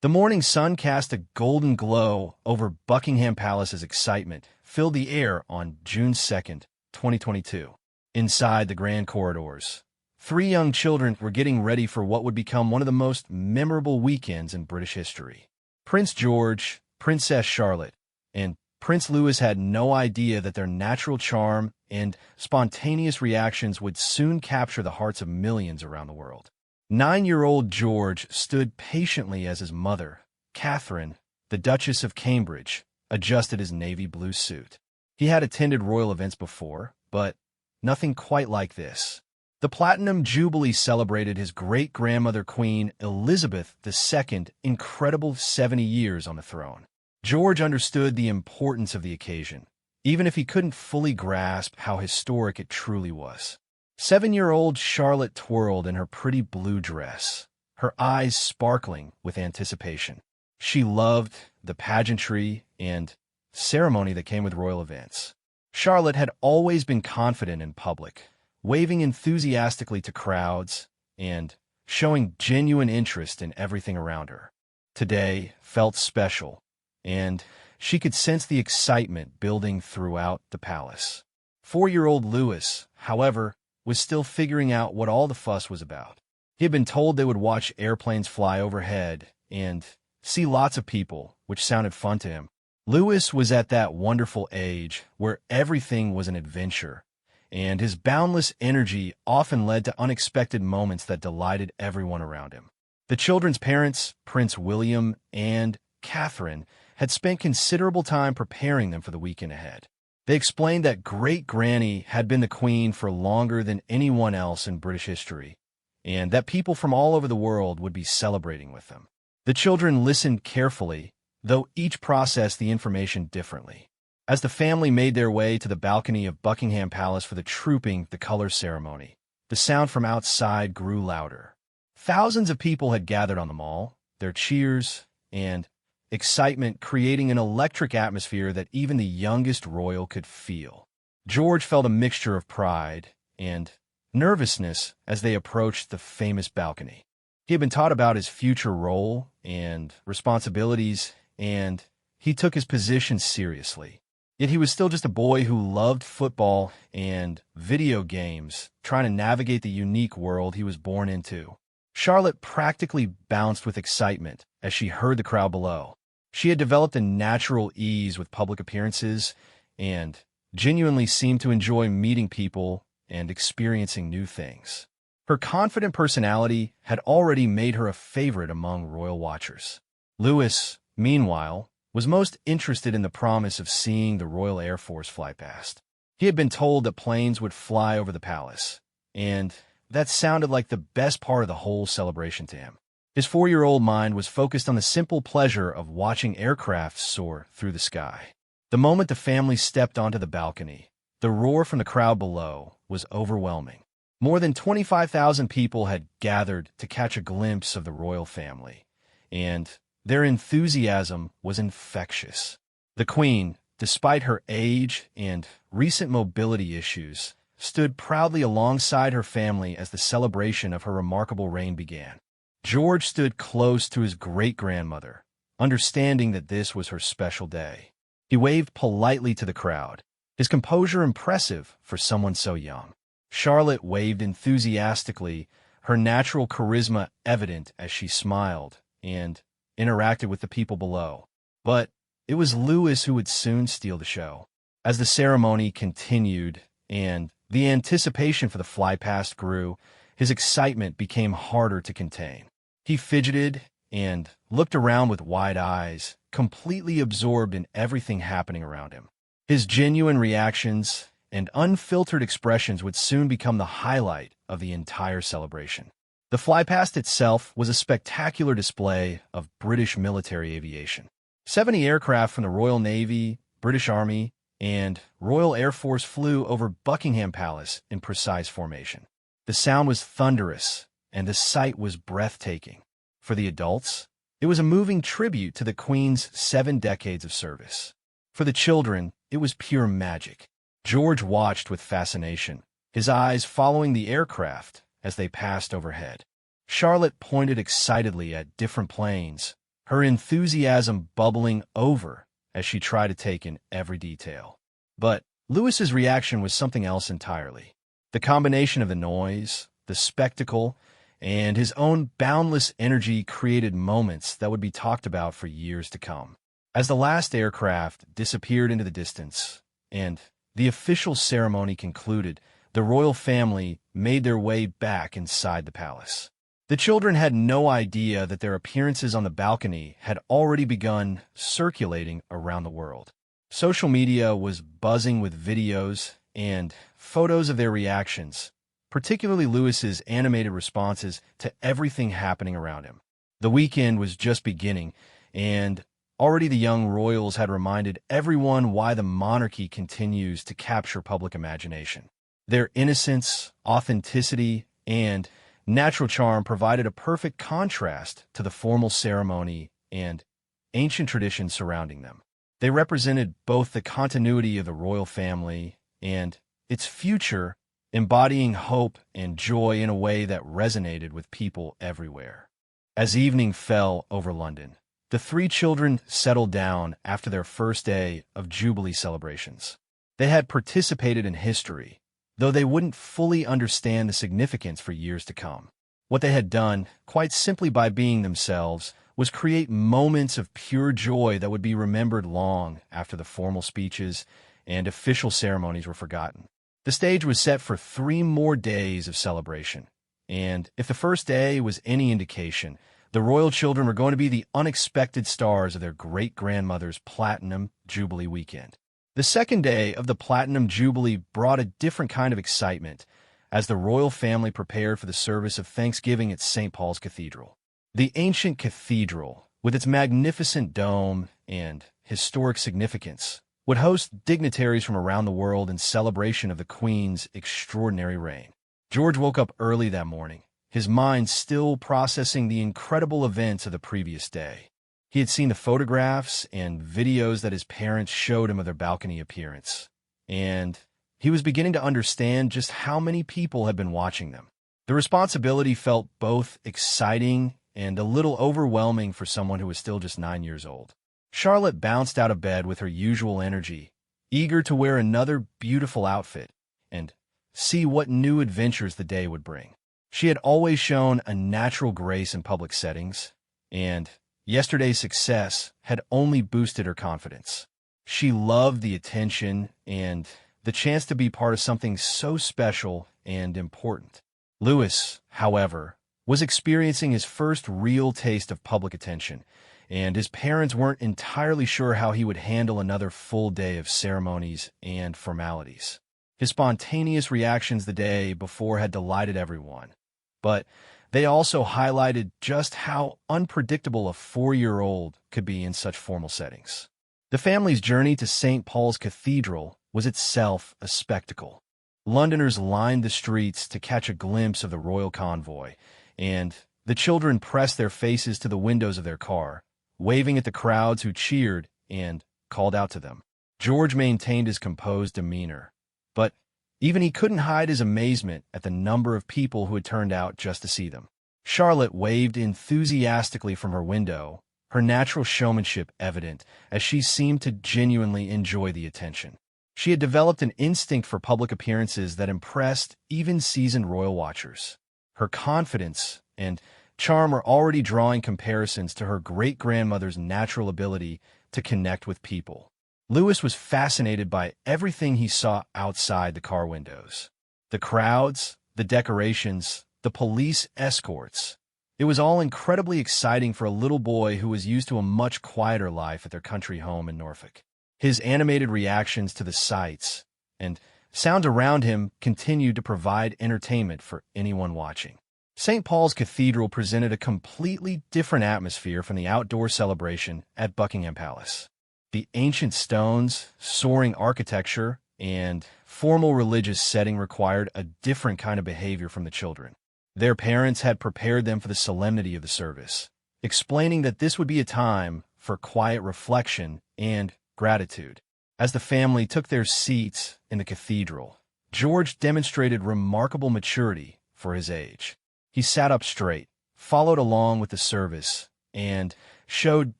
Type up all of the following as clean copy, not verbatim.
The morning sun cast a golden glow over Buckingham Palace as excitement filled the air on June 2nd, 2022. Inside the grand corridors, three young children were getting ready for what would become one of the most memorable weekends in British history. Prince George, Princess Charlotte, and Prince Louis had no idea that their natural charm and spontaneous reactions would soon capture the hearts of millions around the world. 9-year-old George stood patiently as his mother, Catherine, the Duchess of Cambridge, adjusted his navy blue suit. He had attended royal events before, but nothing quite like this. The Platinum Jubilee celebrated his great-grandmother Queen Elizabeth II's incredible 70 years on the throne. George understood the importance of the occasion, even if he couldn't fully grasp how historic it truly was. 7-year-old Charlotte twirled in her pretty blue dress, her eyes sparkling with anticipation. She loved the pageantry and ceremony that came with royal events. Charlotte had always been confident in public, waving enthusiastically to crowds and showing genuine interest in everything around her. Today felt special, and she could sense the excitement building throughout the palace. 4-year-old Louis, however, was still figuring out what all the fuss was about. He had been told they would watch airplanes fly overhead and see lots of people, which sounded fun to him. Louis was at that wonderful age where everything was an adventure, and his boundless energy often led to unexpected moments that delighted everyone around him. The children's parents, Prince William and Catherine, had spent considerable time preparing them for the weekend ahead. They explained that great-granny had been the queen for longer than anyone else in British history, and that people from all over the world would be celebrating with them. The children listened carefully, though each processed the information differently. As the family made their way to the balcony of Buckingham Palace for the Trooping the Colours ceremony, the sound from outside grew louder. Thousands of people had gathered on the mall, their cheers and excitement creating an electric atmosphere that even the youngest royal could feel. George felt a mixture of pride and nervousness as they approached the famous balcony. He had been taught about his future role and responsibilities, and he took his position seriously. Yet he was still just a boy who loved football and video games, trying to navigate the unique world he was born into. Charlotte practically bounced with excitement as she heard the crowd below. She had developed a natural ease with public appearances and genuinely seemed to enjoy meeting people and experiencing new things. Her confident personality had already made her a favorite among royal watchers. Louis, meanwhile, was most interested in the promise of seeing the Royal Air Force fly past. He had been told that planes would fly over the palace, and that sounded like the best part of the whole celebration to him. His 4-year-old mind was focused on the simple pleasure of watching aircraft soar through the sky. The moment the family stepped onto the balcony, the roar from the crowd below was overwhelming. More than 25,000 people had gathered to catch a glimpse of the royal family, and their enthusiasm was infectious. The Queen, despite her age and recent mobility issues, stood proudly alongside her family as the celebration of her remarkable reign began. George stood close to his great-grandmother, understanding that this was her special day. He waved politely to the crowd, his composure impressive for someone so young. Charlotte waved enthusiastically, her natural charisma evident as she smiled and interacted with the people below. But it was Louis who would soon steal the show. As the ceremony continued and the anticipation for the flypast grew, his excitement became harder to contain. He fidgeted and looked around with wide eyes, completely absorbed in everything happening around him. His genuine reactions and unfiltered expressions would soon become the highlight of the entire celebration. The flypast itself was a spectacular display of British military aviation. 70 aircraft from the Royal Navy, British Army, and Royal Air Force flew over Buckingham Palace in precise formation. The sound was thunderous, and the sight was breathtaking. For the adults, it was a moving tribute to the Queen's 7 decades of service. For the children, it was pure magic. George watched with fascination, his eyes following the aircraft as they passed overhead. Charlotte pointed excitedly at different planes, her enthusiasm bubbling over as she tried to take in every detail. But Lewis's reaction was something else entirely. The combination of the noise, the spectacle, and his own boundless energy created moments that would be talked about for years to come. As the last aircraft disappeared into the distance and the official ceremony concluded, the royal family made their way back inside the palace. The children had no idea that their appearances on the balcony had already begun circulating around the world. Social media was buzzing with videos and photos of their reactions, particularly Lewis's animated responses to everything happening around him. The weekend was just beginning, and already the young royals had reminded everyone why the monarchy continues to capture public imagination. Their innocence, authenticity, and natural charm provided a perfect contrast to the formal ceremony and ancient traditions surrounding them. They represented both the continuity of the royal family and its future, embodying hope and joy in a way that resonated with people everywhere. As evening fell over London, the three children settled down after their first day of Jubilee celebrations. They had participated in history, though they wouldn't fully understand the significance for years to come. What they had done, quite simply by being themselves, was create moments of pure joy that would be remembered long after the formal speeches and official ceremonies were forgotten. The stage was set for 3 more days of celebration, and if the first day was any indication, the royal children were going to be the unexpected stars of their great-grandmother's Platinum Jubilee weekend. The second day of the Platinum Jubilee brought a different kind of excitement as the royal family prepared for the service of Thanksgiving at St. Paul's Cathedral. The ancient cathedral, with its magnificent dome and historic significance, would host dignitaries from around the world in celebration of the Queen's extraordinary reign. George woke up early that morning, his mind still processing the incredible events of the previous day. He had seen the photographs and videos that his parents showed him of their balcony appearance, and he was beginning to understand just how many people had been watching them. The responsibility felt both exciting and a little overwhelming for someone who was still just 9 years old. Charlotte bounced out of bed with her usual energy, eager to wear another beautiful outfit and see what new adventures the day would bring. She had always shown a natural grace in public settings, and yesterday's success had only boosted her confidence. She loved the attention and the chance to be part of something so special and important. Lewis, however, was experiencing his first real taste of public attention, and his parents weren't entirely sure how he would handle another full day of ceremonies and formalities. His spontaneous reactions the day before had delighted everyone, but they also highlighted just how unpredictable a 4-year-old could be in such formal settings. The family's journey to St. Paul's Cathedral was itself a spectacle. Londoners lined the streets to catch a glimpse of the royal convoy, and the children pressed their faces to the windows of their car, waving at the crowds who cheered and called out to them. George maintained his composed demeanor, but even he couldn't hide his amazement at the number of people who had turned out just to see them. Charlotte waved enthusiastically from her window, her natural showmanship evident as she seemed to genuinely enjoy the attention. She had developed an instinct for public appearances that impressed even seasoned royal watchers. Her confidence and charm were already drawing comparisons to her great-grandmother's natural ability to connect with people. Lewis was fascinated by everything he saw outside the car windows. The crowds, the decorations, the police escorts. It was all incredibly exciting for a little boy who was used to a much quieter life at their country home in Norfolk. His animated reactions to the sights and sounds around him continued to provide entertainment for anyone watching. St. Paul's Cathedral presented a completely different atmosphere from the outdoor celebration at Buckingham Palace. The ancient stones, soaring architecture, and formal religious setting required a different kind of behavior from the children. Their parents had prepared them for the solemnity of the service, explaining that this would be a time for quiet reflection and gratitude. As the family took their seats in the cathedral, George demonstrated remarkable maturity for his age. He sat up straight, followed along with the service, and showed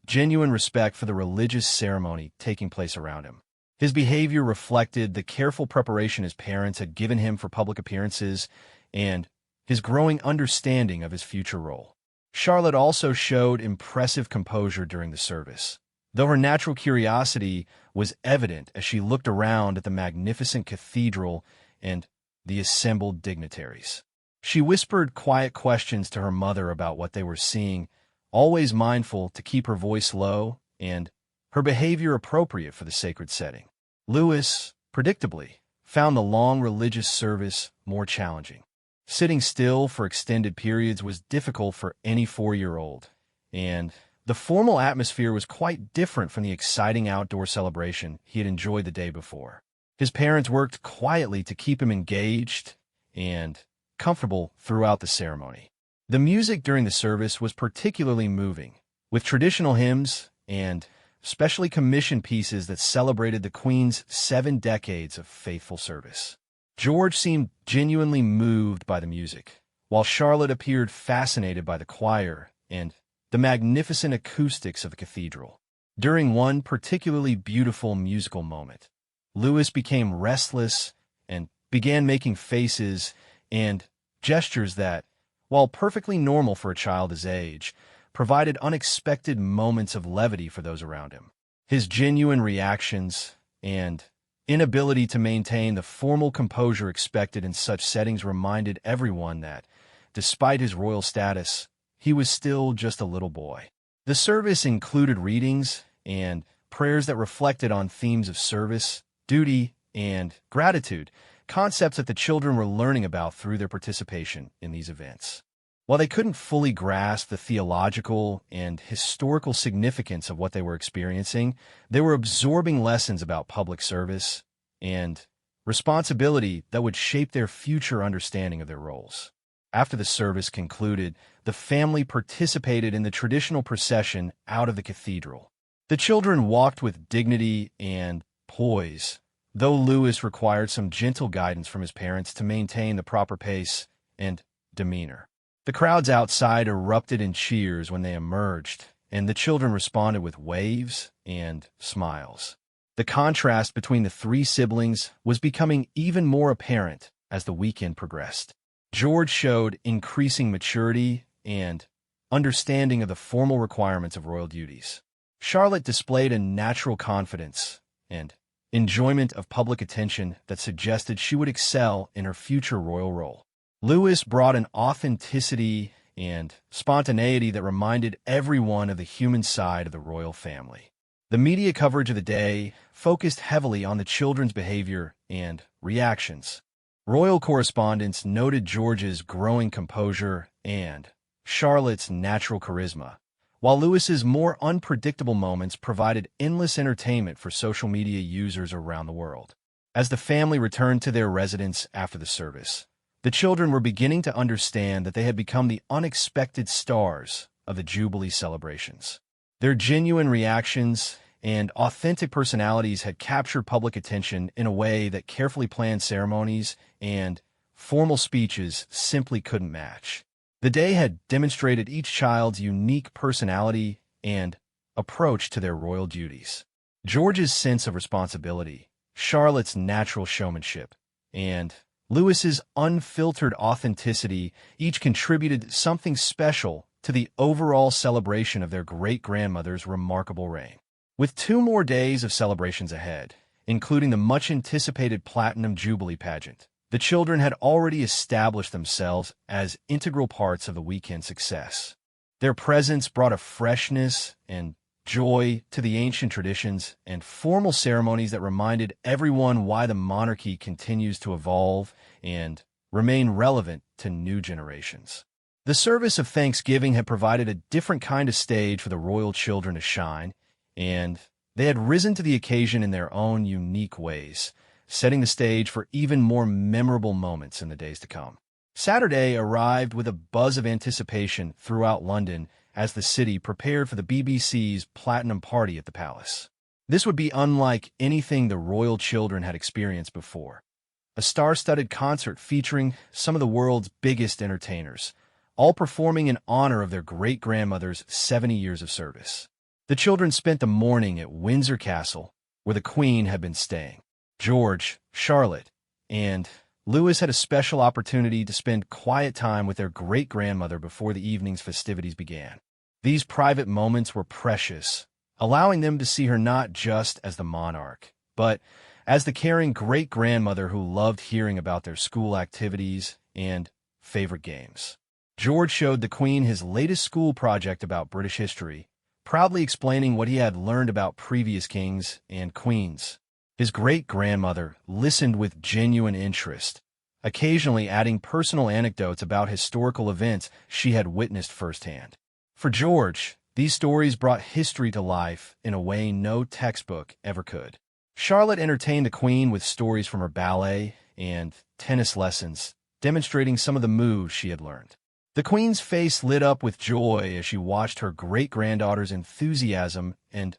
genuine respect for the religious ceremony taking place around him. His behavior reflected the careful preparation his parents had given him for public appearances and his growing understanding of his future role. Charlotte also showed impressive composure during the service, though her natural curiosity was evident as she looked around at the magnificent cathedral and the assembled dignitaries. She whispered quiet questions to her mother about what they were seeing, always mindful to keep her voice low and her behavior appropriate for the sacred setting. Louis, predictably, found the long religious service more challenging. Sitting still for extended periods was difficult for any 4-year-old, and the formal atmosphere was quite different from the exciting outdoor celebration he had enjoyed the day before. His parents worked quietly to keep him engaged and comfortable throughout the ceremony. The music during the service was particularly moving, with traditional hymns and specially commissioned pieces that celebrated the Queen's 7 decades of faithful service. George seemed genuinely moved by the music, while Charlotte appeared fascinated by the choir and the magnificent acoustics of the cathedral. During one particularly beautiful musical moment, Louis became restless and began making faces and gestures that, while perfectly normal for a child his age, provided unexpected moments of levity for those around him. His genuine reactions and inability to maintain the formal composure expected in such settings reminded everyone that, despite his royal status, he was still just a little boy. The service included readings and prayers that reflected on themes of service, duty, and gratitude, concepts that the children were learning about through their participation in these events. While they couldn't fully grasp the theological and historical significance of what they were experiencing, they were absorbing lessons about public service and responsibility that would shape their future understanding of their roles. After the service concluded, the family participated in the traditional procession out of the cathedral. The children walked with dignity and poise, though Louis required some gentle guidance from his parents to maintain the proper pace and demeanor. The crowds outside erupted in cheers when they emerged, and the children responded with waves and smiles. The contrast between the 3 siblings was becoming even more apparent as the weekend progressed. George showed increasing maturity and understanding of the formal requirements of royal duties. Charlotte displayed a natural confidence and enjoyment of public attention that suggested she would excel in her future royal role. Louis brought an authenticity and spontaneity that reminded everyone of the human side of the royal family. The media coverage of the day focused heavily on the children's behavior and reactions. Royal correspondents noted George's growing composure and Charlotte's natural charisma, while Louis's more unpredictable moments provided endless entertainment for social media users around the world. As the family returned to their residence after the service, the children were beginning to understand that they had become the unexpected stars of the Jubilee celebrations. Their genuine reactions and authentic personalities had captured public attention in a way that carefully planned ceremonies and formal speeches simply couldn't match. The day had demonstrated each child's unique personality and approach to their royal duties. George's sense of responsibility, Charlotte's natural showmanship, and Louis's unfiltered authenticity each contributed something special to the overall celebration of their great-grandmother's remarkable reign. With 2 more days of celebrations ahead, including the much-anticipated Platinum Jubilee pageant, the children had already established themselves as integral parts of the weekend's success. Their presence brought a freshness and joy to the ancient traditions and formal ceremonies that reminded everyone why the monarchy continues to evolve and remain relevant to new generations. The service of Thanksgiving had provided a different kind of stage for the royal children to shine, and they had risen to the occasion in their own unique ways, setting the stage for even more memorable moments in the days to come. Saturday arrived with a buzz of anticipation throughout London as the city prepared for the BBC's Platinum Party at the Palace. This would be unlike anything the royal children had experienced before. A star-studded concert featuring some of the world's biggest entertainers, all performing in honor of their great-grandmother's 70 years of service. The children spent the morning at Windsor Castle, where the Queen had been staying. George, Charlotte, and Louis had a special opportunity to spend quiet time with their great-grandmother before the evening's festivities began. These private moments were precious, allowing them to see her not just as the monarch, but as the caring great-grandmother who loved hearing about their school activities and favorite games. George showed the Queen his latest school project about British history, proudly explaining what he had learned about previous kings and queens. His great-grandmother listened with genuine interest, occasionally adding personal anecdotes about historical events she had witnessed firsthand. For George, these stories brought history to life in a way no textbook ever could. Charlotte entertained the Queen with stories from her ballet and tennis lessons, demonstrating some of the moves she had learned. The Queen's face lit up with joy as she watched her great-granddaughter's enthusiasm and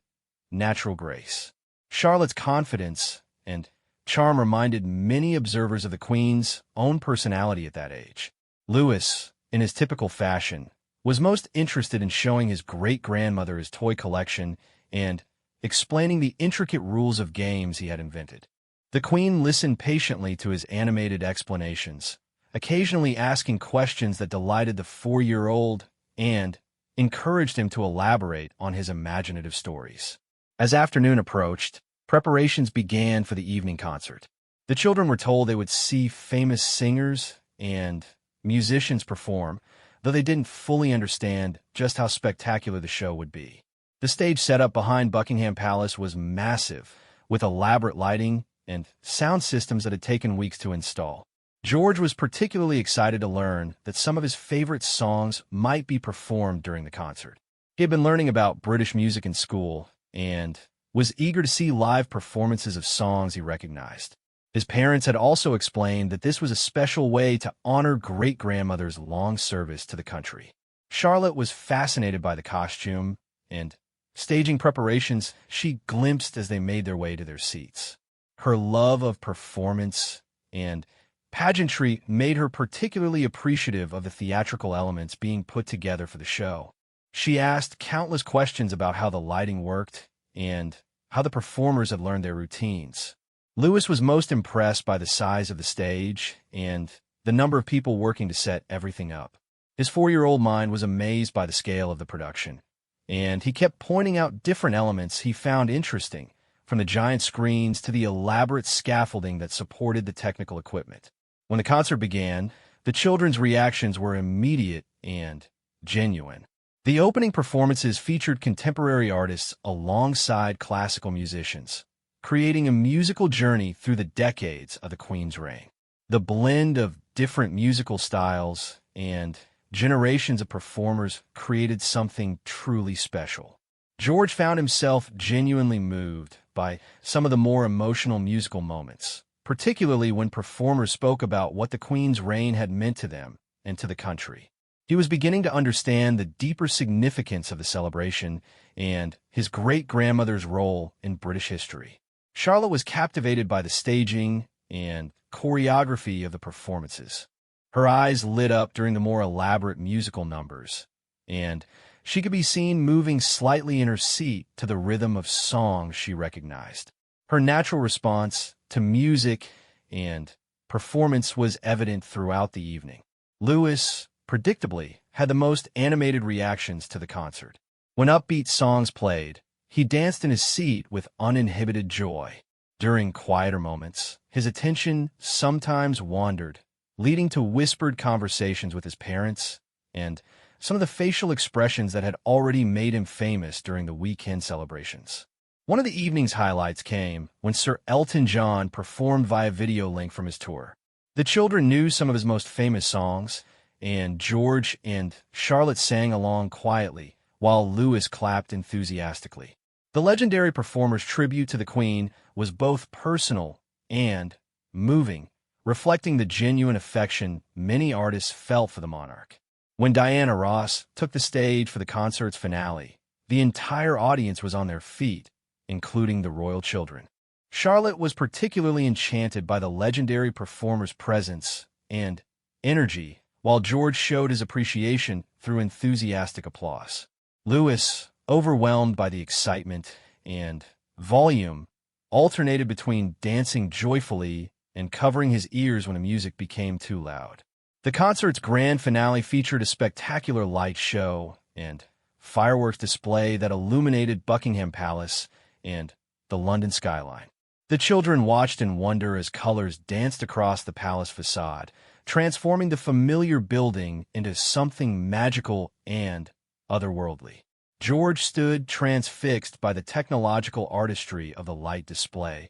natural grace. Charlotte's confidence and charm reminded many observers of the Queen's own personality at that age. Louis, in his typical fashion, was most interested in showing his great-grandmother his toy collection and explaining the intricate rules of games he had invented. The Queen listened patiently to his animated explanations, occasionally asking questions that delighted the 4-year-old and encouraged him to elaborate on his imaginative stories. As afternoon approached, preparations began for the evening concert. The children were told they would see famous singers and musicians perform, though they didn't fully understand just how spectacular the show would be. The stage setup behind Buckingham Palace was massive, with elaborate lighting and sound systems that had taken weeks to install. George was particularly excited to learn that some of his favorite songs might be performed during the concert. He had been learning about British music in school and was eager to see live performances of songs he recognized. His parents had also explained that this was a special way to honor great-grandmother's long service to the country. Charlotte was fascinated by the costume and staging preparations she glimpsed as they made their way to their seats. Her love of performance and pageantry made her particularly appreciative of the theatrical elements being put together for the show. She asked countless questions about how the lighting worked and how the performers had learned their routines. Louis was most impressed by the size of the stage and the number of people working to set everything up. His 4-year-old mind was amazed by the scale of the production, and he kept pointing out different elements he found interesting, from the giant screens to the elaborate scaffolding that supported the technical equipment. When the concert began, the children's reactions were immediate and genuine. The opening performances featured contemporary artists alongside classical musicians, creating a musical journey through the decades of the Queen's reign. The blend of different musical styles and generations of performers created something truly special. George found himself genuinely moved by some of the more emotional musical moments, particularly when performers spoke about what the Queen's reign had meant to them and to the country. He was beginning to understand the deeper significance of the celebration and his great-grandmother's role in British history. Charlotte was captivated by the staging and choreography of the performances. Her eyes lit up during the more elaborate musical numbers, and she could be seen moving slightly in her seat to the rhythm of songs she recognized. Her natural response to music and performance was evident throughout the evening. Louis, predictably, had the most animated reactions to the concert. When upbeat songs played, he danced in his seat with uninhibited joy. During quieter moments, his attention sometimes wandered, leading to whispered conversations with his parents and some of the facial expressions that had already made him famous during the weekend celebrations. One of the evening's highlights came when Sir Elton John performed via video link from his tour. The children knew some of his most famous songs, and George and Charlotte sang along quietly, while Louis clapped enthusiastically. The legendary performer's tribute to the Queen was both personal and moving, reflecting the genuine affection many artists felt for the monarch. When Diana Ross took the stage for the concert's finale, the entire audience was on their feet, including the royal children. Charlotte was particularly enchanted by the legendary performer's presence and energy, while George showed his appreciation through enthusiastic applause. Louis, overwhelmed by the excitement and volume, alternated between dancing joyfully and covering his ears when the music became too loud. The concert's grand finale featured a spectacular light show and fireworks display that illuminated Buckingham Palace and the London skyline. The children watched in wonder as colors danced across the palace facade, transforming the familiar building into something magical and otherworldly. George stood transfixed by the technological artistry of the light display,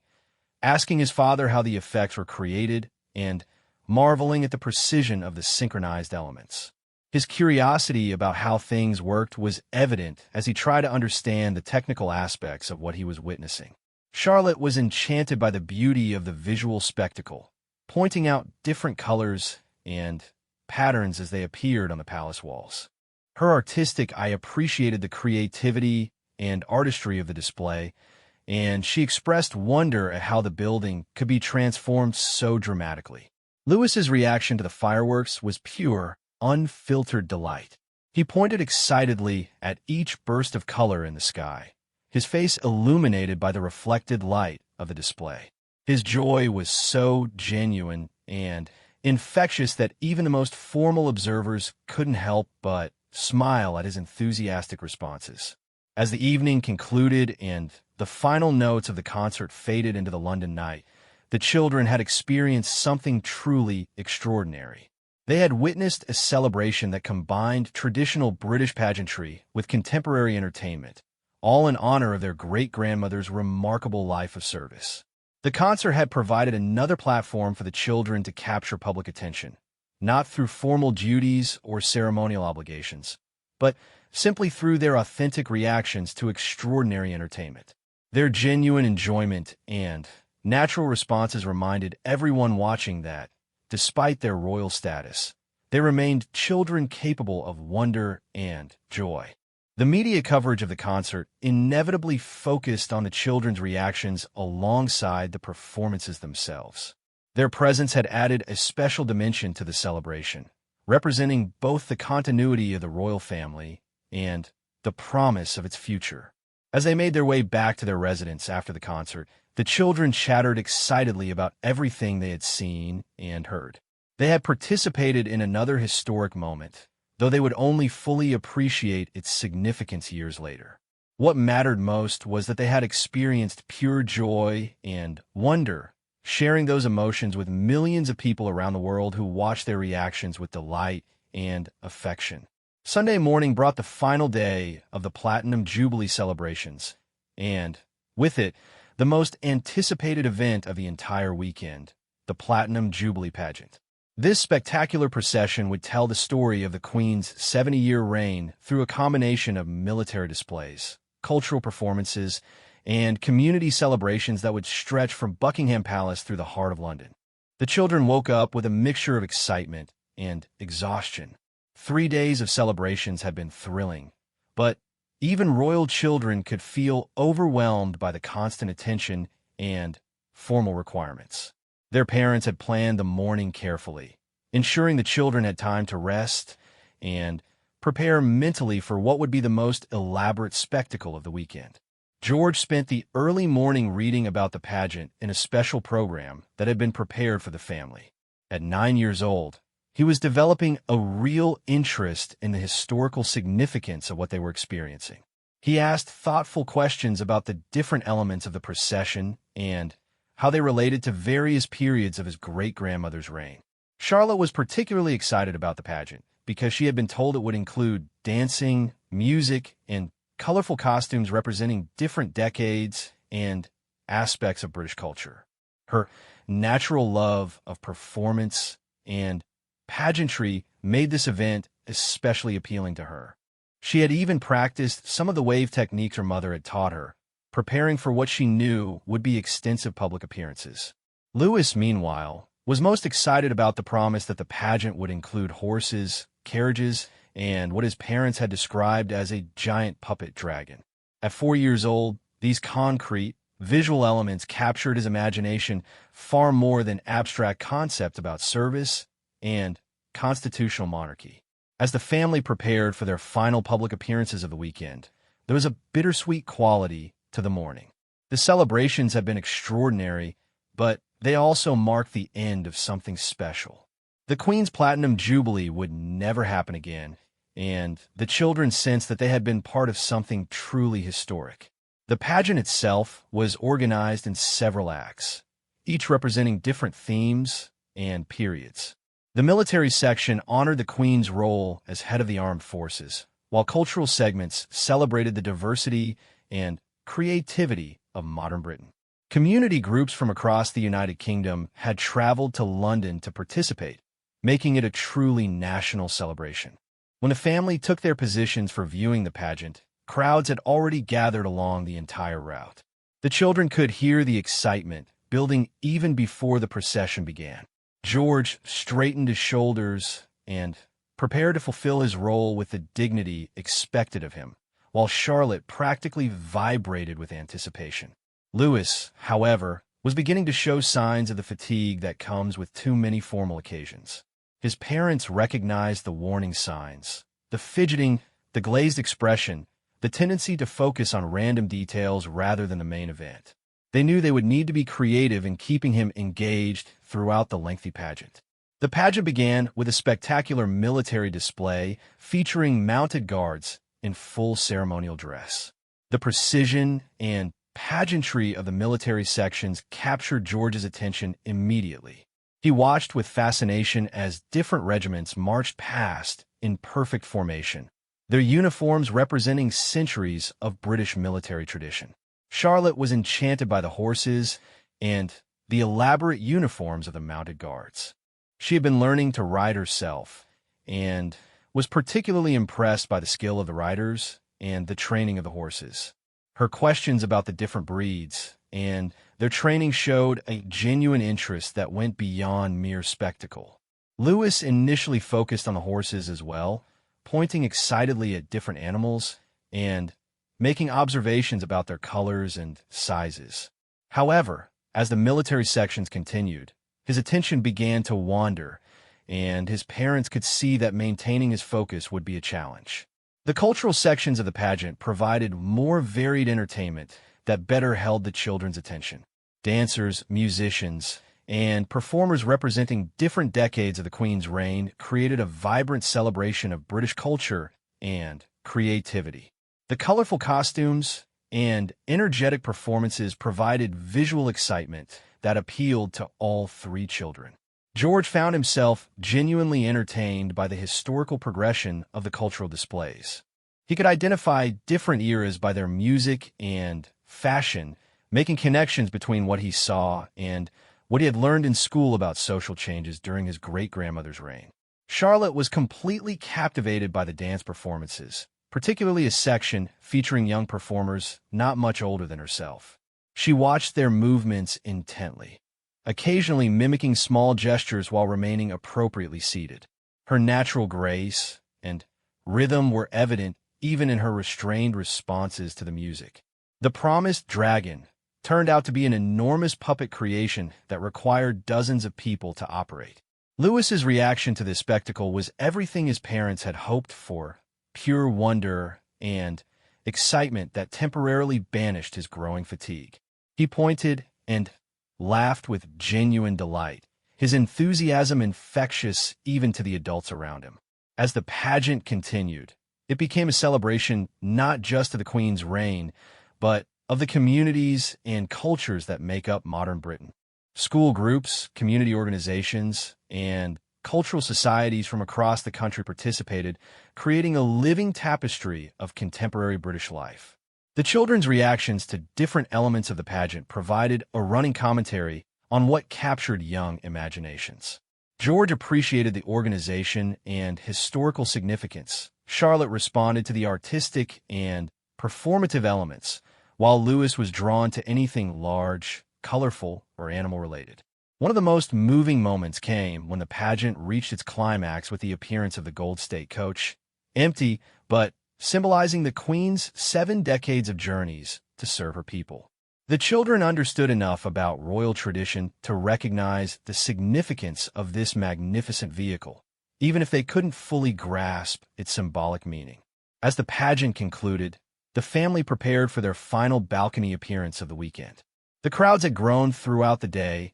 asking his father how the effects were created and marveling at the precision of the synchronized elements. His curiosity about how things worked was evident as he tried to understand the technical aspects of what he was witnessing. Charlotte was enchanted by the beauty of the visual spectacle, pointing out different colors and patterns as they appeared on the palace walls. Her artistic eye appreciated the creativity and artistry of the display, and she expressed wonder at how the building could be transformed so dramatically. Louis's reaction to the fireworks was pure, unfiltered delight. He pointed excitedly at each burst of color in the sky, his face illuminated by the reflected light of the display. His joy was so genuine and infectious that even the most formal observers couldn't help but smile at his enthusiastic responses. As the evening concluded and the final notes of the concert faded into the London night, the children had experienced something truly extraordinary. They had witnessed a celebration that combined traditional British pageantry with contemporary entertainment, all in honor of their great-grandmother's remarkable life of service. The concert had provided another platform for the children to capture public attention, not through formal duties or ceremonial obligations, but simply through their authentic reactions to extraordinary entertainment. Their genuine enjoyment and natural responses reminded everyone watching that, despite their royal status, they remained children capable of wonder and joy. The media coverage of the concert inevitably focused on the children's reactions alongside the performances themselves. Their presence had added a special dimension to the celebration, representing both the continuity of the royal family and the promise of its future. As they made their way back to their residence after the concert, the children chattered excitedly about everything they had seen and heard. They had participated in another historic moment, though they would only fully appreciate its significance years later. What mattered most was that they had experienced pure joy and wonder, sharing those emotions with millions of people around the world who watched their reactions with delight and affection. Sunday morning brought the final day of the Platinum Jubilee celebrations, and, with it, the most anticipated event of the entire weekend, the Platinum Jubilee pageant. This spectacular procession would tell the story of the Queen's 70-year reign through a combination of military displays, cultural performances, and community celebrations that would stretch from Buckingham Palace through the heart of London. The children woke up with a mixture of excitement and exhaustion. 3 days of celebrations had been thrilling, but even royal children could feel overwhelmed by the constant attention and formal requirements. Their parents had planned the morning carefully, ensuring the children had time to rest and prepare mentally for what would be the most elaborate spectacle of the weekend. George spent the early morning reading about the pageant in a special program that had been prepared for the family. At 9 years old, he was developing a real interest in the historical significance of what they were experiencing. He asked thoughtful questions about the different elements of the procession and how they related to various periods of his great-grandmother's reign. Charlotte was particularly excited about the pageant because she had been told it would include dancing, music, and colorful costumes representing different decades and aspects of British culture. Her natural love of performance and pageantry made this event especially appealing to her. She had even practiced some of the wave techniques her mother had taught her, preparing for what she knew would be extensive public appearances. Louis, meanwhile, was most excited about the promise that the pageant would include horses, carriages, and what his parents had described as a giant puppet dragon. At 4 years old, these concrete, visual elements captured his imagination far more than abstract concepts about service and constitutional monarchy. As the family prepared for their final public appearances of the weekend, there was a bittersweet quality to the morning. The celebrations had been extraordinary, but they also marked the end of something special. The Queen's Platinum Jubilee would never happen again, and the children sensed that they had been part of something truly historic. The pageant itself was organized in several acts, each representing different themes and periods. The military section honored the Queen's role as head of the armed forces, while cultural segments celebrated the diversity and creativity of modern Britain. Community groups from across the United Kingdom had traveled to London to participate, making it a truly national celebration. When the family took their positions for viewing the pageant, crowds had already gathered along the entire route. The children could hear the excitement building even before the procession began. George straightened his shoulders and prepared to fulfill his role with the dignity expected of him, while Charlotte practically vibrated with anticipation. Louis, however, was beginning to show signs of the fatigue that comes with too many formal occasions. His parents recognized the warning signs: the fidgeting, the glazed expression, the tendency to focus on random details rather than the main event. They knew they would need to be creative in keeping him engaged throughout the lengthy pageant. The pageant began with a spectacular military display featuring mounted guards in full ceremonial dress. The precision and pageantry of the military sections captured George's attention immediately. He watched with fascination as different regiments marched past in perfect formation, their uniforms representing centuries of British military tradition. Charlotte was enchanted by the horses and the elaborate uniforms of the mounted guards. She had been learning to ride herself and was particularly impressed by the skill of the riders and the training of the horses. Her questions about the different breeds and their training showed a genuine interest that went beyond mere spectacle. Louis initially focused on the horses as well, pointing excitedly at different animals and making observations about their colors and sizes. However, as the military sections continued, his attention began to wander, and his parents could see that maintaining his focus would be a challenge. The cultural sections of the pageant provided more varied entertainment that better held the children's attention. Dancers, musicians, and performers representing different decades of the Queen's reign created a vibrant celebration of British culture and creativity. The colorful costumes and energetic performances provided visual excitement that appealed to all three children. George found himself genuinely entertained by the historical progression of the cultural displays. He could identify different eras by their music and fashion, making connections between what he saw and what he had learned in school about social changes during his great-grandmother's reign. Charlotte was completely captivated by the dance performances, particularly a section featuring young performers not much older than herself. She watched their movements intently, occasionally mimicking small gestures while remaining appropriately seated. Her natural grace and rhythm were evident even in her restrained responses to the music. The promised dragon turned out to be an enormous puppet creation that required dozens of people to operate. Louis's reaction to this spectacle was everything his parents had hoped for: pure wonder and excitement that temporarily banished his growing fatigue. He pointed and laughed with genuine delight, his enthusiasm infectious even to the adults around him. As the pageant continued, it became a celebration not just of the Queen's reign, but of the communities and cultures that make up modern Britain. School groups, community organizations, and cultural societies from across the country participated, creating a living tapestry of contemporary British life. The children's reactions to different elements of the pageant provided a running commentary on what captured young imaginations. George appreciated the organization and historical significance. Charlotte responded to the artistic and performative elements, while Louis was drawn to anything large, colorful, or animal-related. One of the most moving moments came when the pageant reached its climax with the appearance of the Gold State coach, empty but symbolizing the Queen's 7 decades of journeys to serve her people. The children understood enough about royal tradition to recognize the significance of this magnificent vehicle, even if they couldn't fully grasp its symbolic meaning. As the pageant concluded, the family prepared for their final balcony appearance of the weekend. The crowds had grown throughout the day,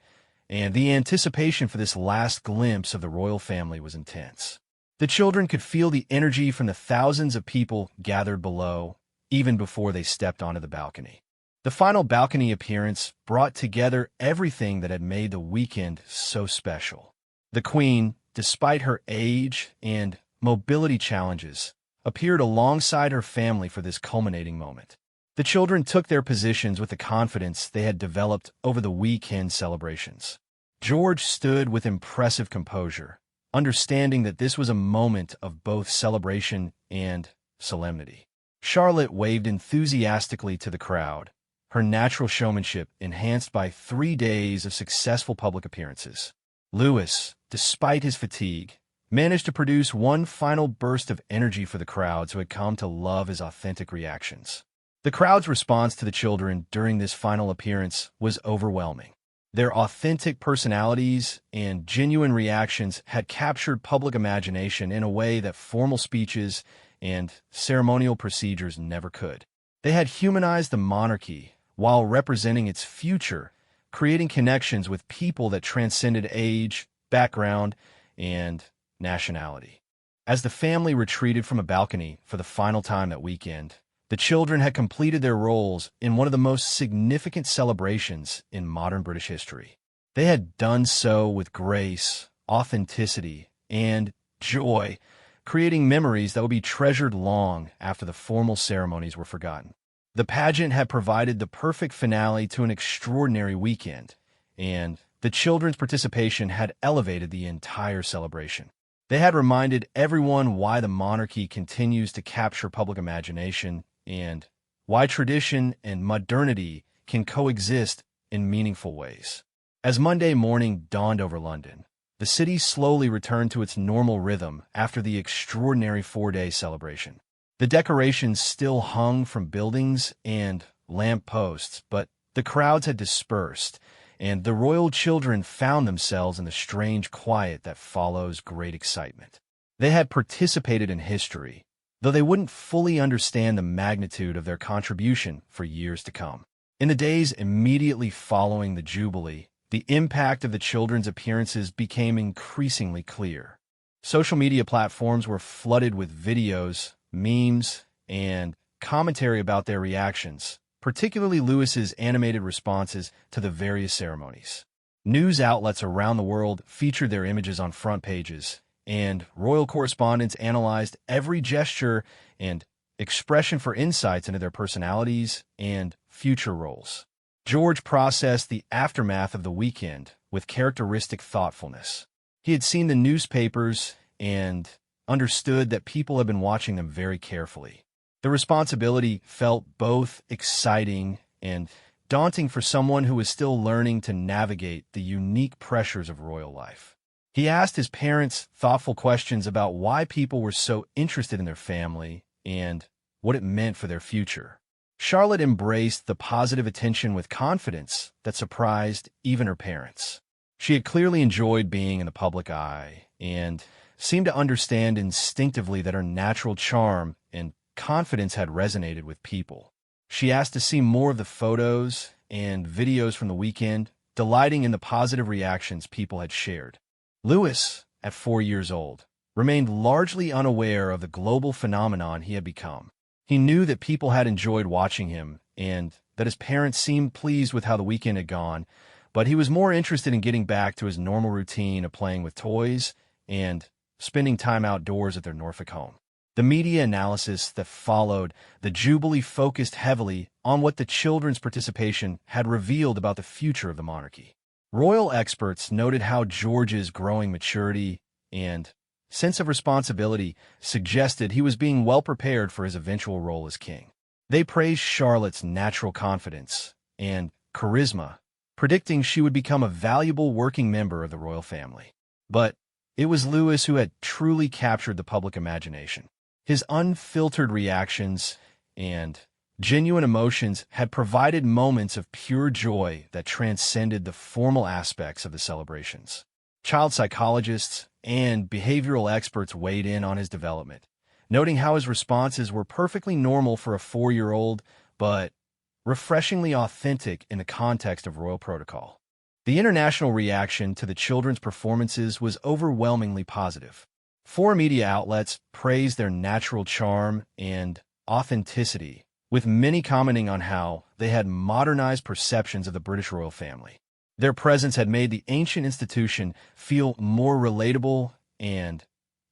and the anticipation for this last glimpse of the royal family was intense. The children could feel the energy from the thousands of people gathered below, even before they stepped onto the balcony. The final balcony appearance brought together everything that had made the weekend so special. The Queen, despite her age and mobility challenges, appeared alongside her family for this culminating moment. The children took their positions with the confidence they had developed over the weekend celebrations. George stood with impressive composure, understanding that this was a moment of both celebration and solemnity. Charlotte waved enthusiastically to the crowd, her natural showmanship enhanced by 3 days of successful public appearances. Louis, despite his fatigue, managed to produce one final burst of energy for the crowds who had come to love his authentic reactions. The crowd's response to the children during this final appearance was overwhelming. Their authentic personalities and genuine reactions had captured public imagination in a way that formal speeches and ceremonial procedures never could. They had humanized the monarchy while representing its future, creating connections with people that transcended age, background, and nationality. As the family retreated from a balcony for the final time that weekend, the children had completed their roles in one of the most significant celebrations in modern British history. They had done so with grace, authenticity, and joy, creating memories that would be treasured long after the formal ceremonies were forgotten. The pageant had provided the perfect finale to an extraordinary weekend, and the children's participation had elevated the entire celebration. They had reminded everyone why the monarchy continues to capture public imagination and why tradition and modernity can coexist in meaningful ways. As Monday morning dawned over London, the city slowly returned to its normal rhythm after the extraordinary 4-day celebration. The decorations still hung from buildings and lamp posts, but the crowds had dispersed, and the royal children found themselves in the strange quiet that follows great excitement. They had participated in history, though they wouldn't fully understand the magnitude of their contribution for years to come. In the days immediately following the Jubilee, the impact of the children's appearances became increasingly clear. Social media platforms were flooded with videos, memes, and commentary about their reactions, particularly Louis's animated responses to the various ceremonies. News outlets around the world featured their images on front pages, and royal correspondents analyzed every gesture and expression for insights into their personalities and future roles. George processed the aftermath of the weekend with characteristic thoughtfulness. He had seen the newspapers and understood that people had been watching them very carefully. The responsibility felt both exciting and daunting for someone who was still learning to navigate the unique pressures of royal life. He asked his parents thoughtful questions about why people were so interested in their family and what it meant for their future. Charlotte embraced the positive attention with confidence that surprised even her parents. She had clearly enjoyed being in the public eye and seemed to understand instinctively that her natural charm and confidence had resonated with people. She asked to see more of the photos and videos from the weekend, delighting in the positive reactions people had shared. Louis, at 4 years old, remained largely unaware of the global phenomenon he had become. He knew that people had enjoyed watching him and that his parents seemed pleased with how the weekend had gone, but he was more interested in getting back to his normal routine of playing with toys and spending time outdoors at their Norfolk home. The media analysis that followed the Jubilee focused heavily on what the children's participation had revealed about the future of the monarchy. Royal experts noted how George's growing maturity and sense of responsibility suggested he was being well prepared for his eventual role as king. They praised Charlotte's natural confidence and charisma, predicting she would become a valuable working member of the royal family. But it was Louis who had truly captured the public imagination. His unfiltered reactions and genuine emotions had provided moments of pure joy that transcended the formal aspects of the celebrations. Child psychologists and behavioral experts weighed in on his development, noting how his responses were perfectly normal for a 4-year-old, but refreshingly authentic in the context of royal protocol. The international reaction to the children's performances was overwhelmingly positive. Foreign media outlets praised their natural charm and authenticity, with many commenting on how they had modernized perceptions of the British royal family. Their presence had made the ancient institution feel more relatable and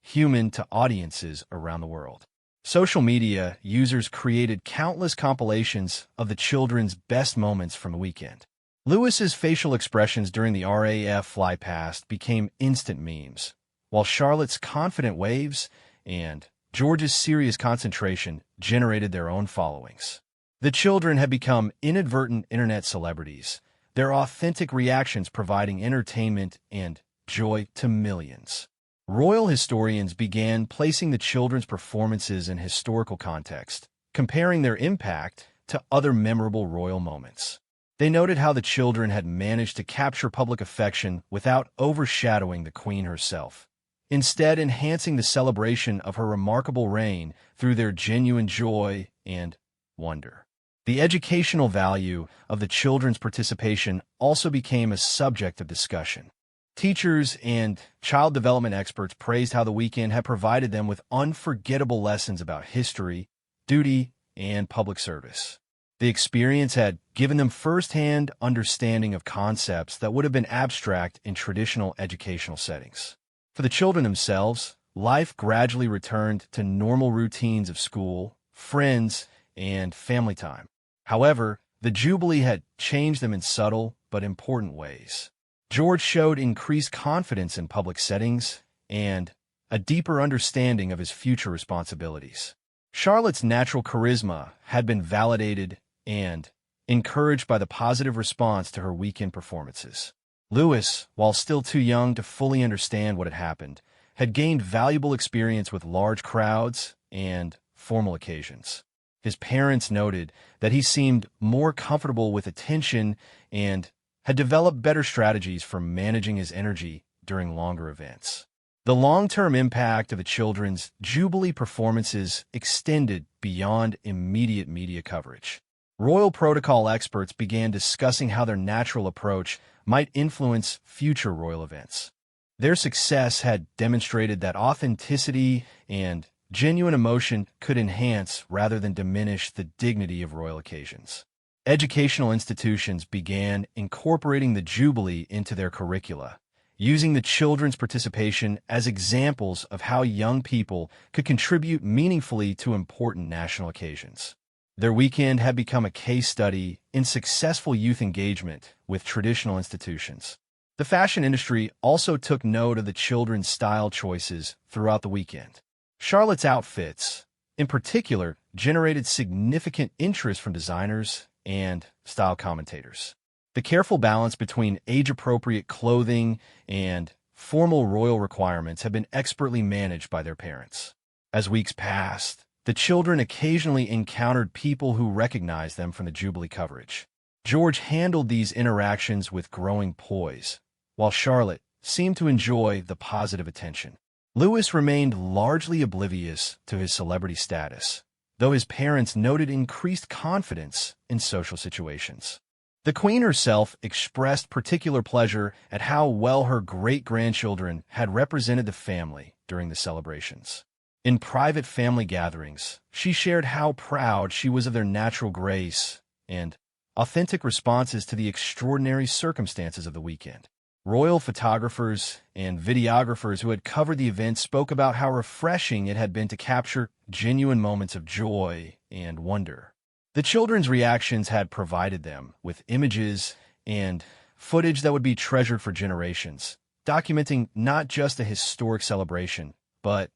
human to audiences around the world. Social media users created countless compilations of the children's best moments from the weekend. Lewis's facial expressions during the RAF fly past became instant memes, while Charlotte's confident waves and George's serious concentration generated their own followings. The children had become inadvertent internet celebrities, their authentic reactions providing entertainment and joy to millions. Royal historians began placing the children's performances in historical context, comparing their impact to other memorable royal moments. They noted how the children had managed to capture public affection without overshadowing the Queen herself, instead enhancing the celebration of her remarkable reign through their genuine joy and wonder. The educational value of the children's participation also became a subject of discussion. Teachers and child development experts praised how the weekend had provided them with unforgettable lessons about history, duty, and public service. The experience had given them first-hand understanding of concepts that would have been abstract in traditional educational settings. For the children themselves, life gradually returned to normal routines of school, friends, and family time. However, the Jubilee had changed them in subtle but important ways. George showed increased confidence in public settings and a deeper understanding of his future responsibilities. Charlotte's natural charisma had been validated and encouraged by the positive response to her weekend performances. Lewis, while still too young to fully understand what had happened, had gained valuable experience with large crowds and formal occasions. His parents noted that he seemed more comfortable with attention and had developed better strategies for managing his energy during longer events. The long-term impact of the children's Jubilee performances extended beyond immediate media coverage. Royal protocol experts began discussing how their natural approach might influence future royal events. Their success had demonstrated that authenticity and genuine emotion could enhance rather than diminish the dignity of royal occasions. Educational institutions began incorporating the Jubilee into their curricula, using the children's participation as examples of how young people could contribute meaningfully to important national occasions. Their weekend had become a case study in successful youth engagement with traditional institutions. The fashion industry also took note of the children's style choices throughout the weekend. Charlotte's outfits, in particular, generated significant interest from designers and style commentators. The careful balance between age-appropriate clothing and formal royal requirements had been expertly managed by their parents. As weeks passed, the children occasionally encountered people who recognized them from the Jubilee coverage. George handled these interactions with growing poise, while Charlotte seemed to enjoy the positive attention. Lewis remained largely oblivious to his celebrity status, though his parents noted increased confidence in social situations. The Queen herself expressed particular pleasure at how well her great-grandchildren had represented the family during the celebrations. In private family gatherings, she shared how proud she was of their natural grace and authentic responses to the extraordinary circumstances of the weekend. Royal photographers and videographers who had covered the event spoke about how refreshing it had been to capture genuine moments of joy and wonder. The children's reactions had provided them with images and footage that would be treasured for generations, documenting not just a historic celebration, but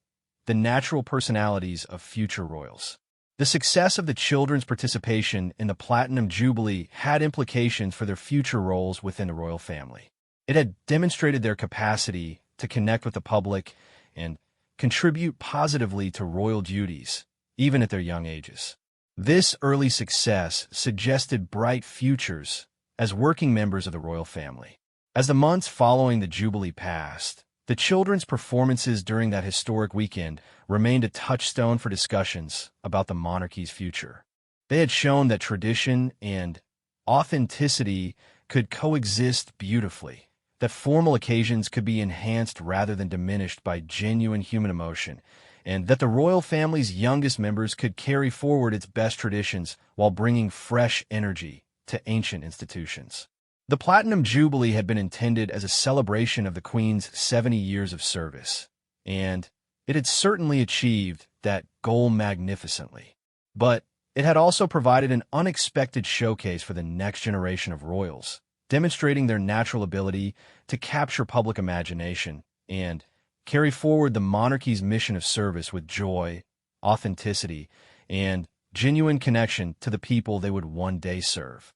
the natural personalities of future royals. The success of the children's participation in the Platinum Jubilee had implications for their future roles within the royal family. It had demonstrated their capacity to connect with the public and contribute positively to royal duties, even at their young ages. This early success suggested bright futures as working members of the royal family. As the months following the Jubilee passed, The children's performances during that historic weekend remained a touchstone for discussions about the monarchy's future. They had shown that tradition and authenticity could coexist beautifully, that formal occasions could be enhanced rather than diminished by genuine human emotion, and that the royal family's youngest members could carry forward its best traditions while bringing fresh energy to ancient institutions. The Platinum Jubilee had been intended as a celebration of the Queen's 70 years of service, and it had certainly achieved that goal magnificently. But it had also provided an unexpected showcase for the next generation of royals, demonstrating their natural ability to capture public imagination and carry forward the monarchy's mission of service with joy, authenticity, and genuine connection to the people they would one day serve.